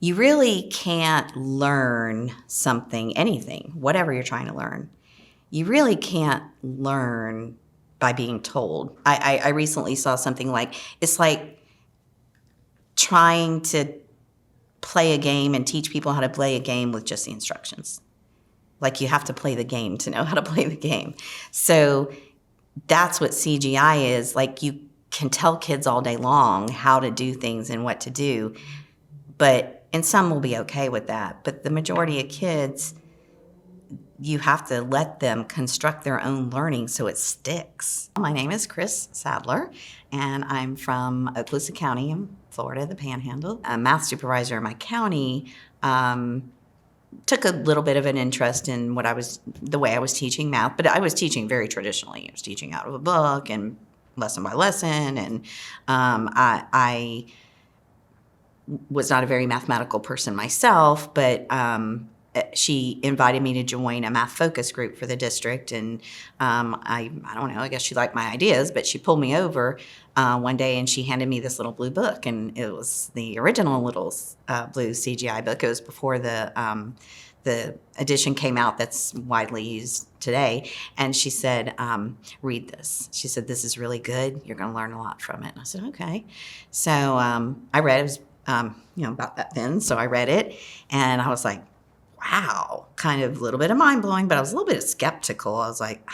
You really can't learn something, anything, whatever you're trying to learn. You really can't learn by being told. I recently saw something like, it's like trying to play a game and teach people how to play a game with just the instructions. Like you have to play the game to know how to play the game. So that's what CGI is. Like you can tell kids all day long how to do things and what to do, and some will be okay with that. But the majority of kids, you have to let them construct their own learning so it sticks. My name is Chris Sadler, and I'm from Okaloosa County in Florida, the Panhandle. A math supervisor in my county took a little bit of an interest in the way I was teaching math, but I was teaching very traditionally. I was teaching out of a book and lesson by lesson, and I was not a very mathematical person myself, but she invited me to join a math focus group for the district, and I don't know, I guess she liked my ideas, but she pulled me over one day and she handed me this little blue book, and it was the original little blue CGI book. It was before the edition came out that's widely used today, and she said, read this. She said, this is really good. You're going to learn a lot from it. And I said, okay. So I read it. It was about that then. So I read it, and I was like, wow, kind of a little bit of mind blowing, but I was a little bit skeptical. I was like,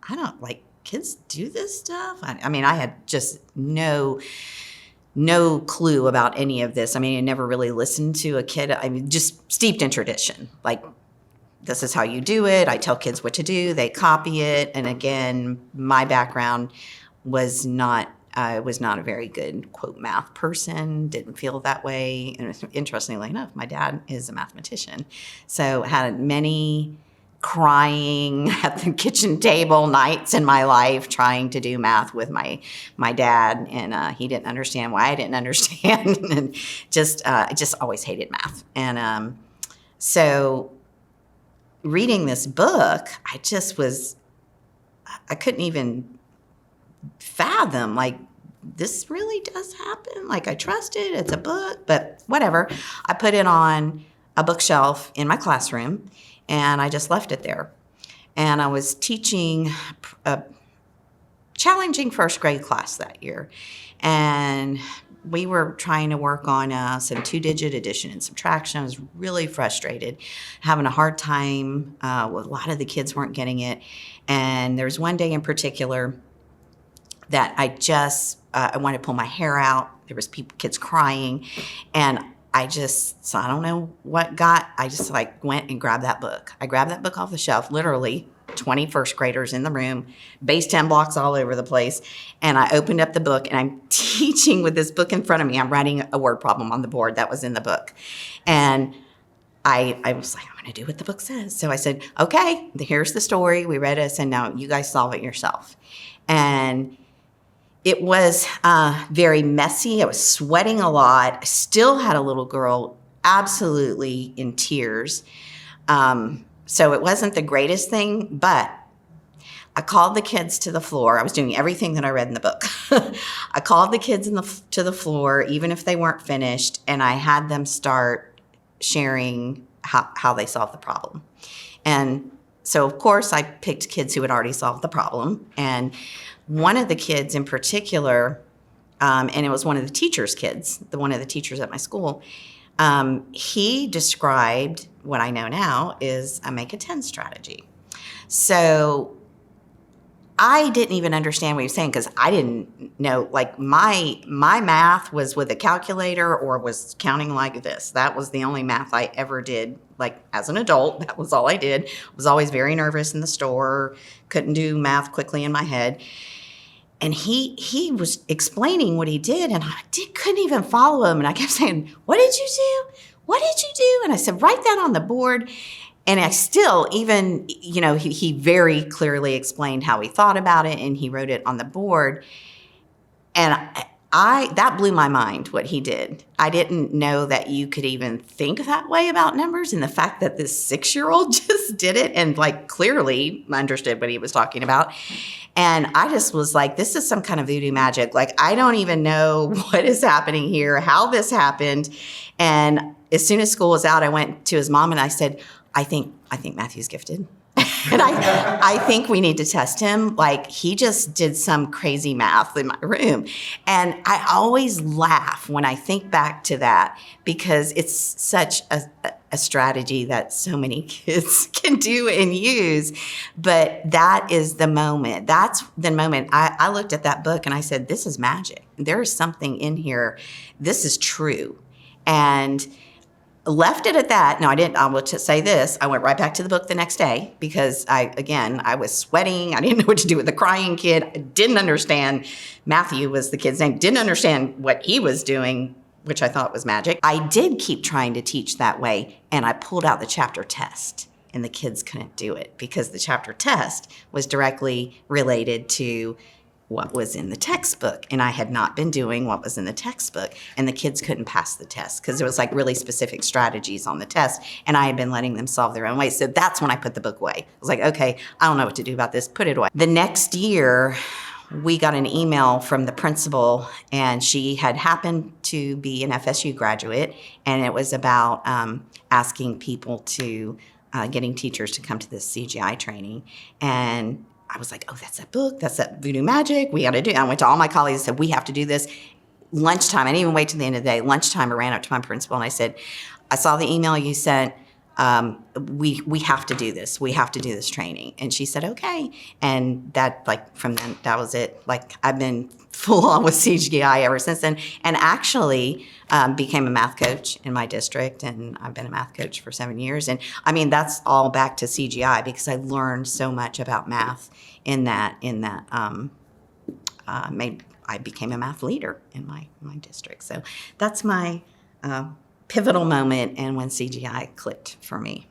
I don't like kids do this stuff. I mean, I had just no clue about any of this. I mean, I never really listened to a kid. I mean, just steeped in tradition. Like, this is how you do it. I tell kids what to do. They copy it. And again, my background was not, I was not a very good, quote, math person, didn't feel that way. And interestingly enough, my dad is a mathematician. So had many crying at the kitchen table nights in my life trying to do math with my dad. And he didn't understand why I didn't understand. And I just always hated math. And so reading this book, I couldn't even fathom, like, this really does happen. Like, I trust it. It's a book, but whatever. I put it on a bookshelf in my classroom, and I just left it there. And I was teaching a challenging first grade class that year. And we were trying to work on some 2-digit addition and subtraction. I was really frustrated, having a hard time. A lot of the kids weren't getting it. And there was one day in particular that I wanted to pull my hair out. There was kids crying, and I don't know what I just went and grabbed that book. I grabbed that book off the shelf, literally 20 first graders in the room, base 10 blocks all over the place. And I opened up the book, and I'm teaching with this book in front of me. I'm writing a word problem on the board that was in the book. And I was like, I'm going to do what the book says. So I said, okay, here's the story. We read it, and now you guys solve it yourself. And it was very messy. I was sweating a lot. I still had a little girl absolutely in tears. So it wasn't the greatest thing, but I called the kids to the floor. I was doing everything that I read in the book. I called the kids to the floor, even if they weren't finished, and I had them start sharing how they solved the problem. And so, of course, I picked kids who had already solved the problem. And one of the kids in particular, and it was one of the teachers' kids, one of the teachers at my school, he described what I know now is a make a 10 strategy. So I didn't even understand what he was saying, because I didn't know, like, my math was with a calculator or was counting like this. That was the only math I ever did, like, as an adult. That was all I did. Was always very nervous in the store, couldn't do math quickly in my head. And he was explaining what he did, and I couldn't even follow him. And I kept saying, what did you do? What did you do? And I said, write that on the board. And I still, even, he very clearly explained how he thought about it, and he wrote it on the board. And that blew my mind, what he did. I didn't know that you could even think that way about numbers, and the fact that this 6-year-old just did it and, like, clearly understood what he was talking about. And I just was like, this is some kind of voodoo magic. Like, I don't even know what is happening here, how this happened. And as soon as school was out, I went to his mom and I said, I think Matthew's gifted. And I think we need to test him. Like, he just did some crazy math in my room. And I always laugh when I think back to that, because it's such a strategy that so many kids can do and use. But that is the moment. That's the moment I looked at that book and I said, this is magic. There is something in here. This is true. And left it at that. No, I didn't. I will just say this. I went right back to the book the next day because I was sweating. I didn't know what to do with the crying kid. I didn't understand. Matthew was the kid's name. Didn't understand what he was doing, which I thought was magic. I did keep trying to teach that way, and I pulled out the chapter test, and the kids couldn't do it because the chapter test was directly related to what was in the textbook, and I had not been doing what was in the textbook, and the kids couldn't pass the test because there was like really specific strategies on the test, and I had been letting them solve their own way. So that's when I put the book away. I was like, okay, I don't know what to do about this, put it away. The next year, we got an email from the principal, and she had happened to be an FSU graduate, and it was about asking people to, getting teachers to come to this CGI training. And I was like, oh, that's that book. That's that voodoo magic. We got to do it. I went to all my colleagues and said, we have to do this. Lunchtime, I didn't even wait till the end of the day. Lunchtime, I ran up to my principal and I said, I saw the email you sent. We have to do this. We have to do this training. And she said, okay. And that, like, from then, that was it. Like, I've been full on with CGI ever since then. And actually became a math coach in my district. And I've been a math coach for 7 years. And I mean, that's all back to CGI because I learned so much about math in that I became a math leader in my district. So that's my pivotal moment and when CGI clicked for me.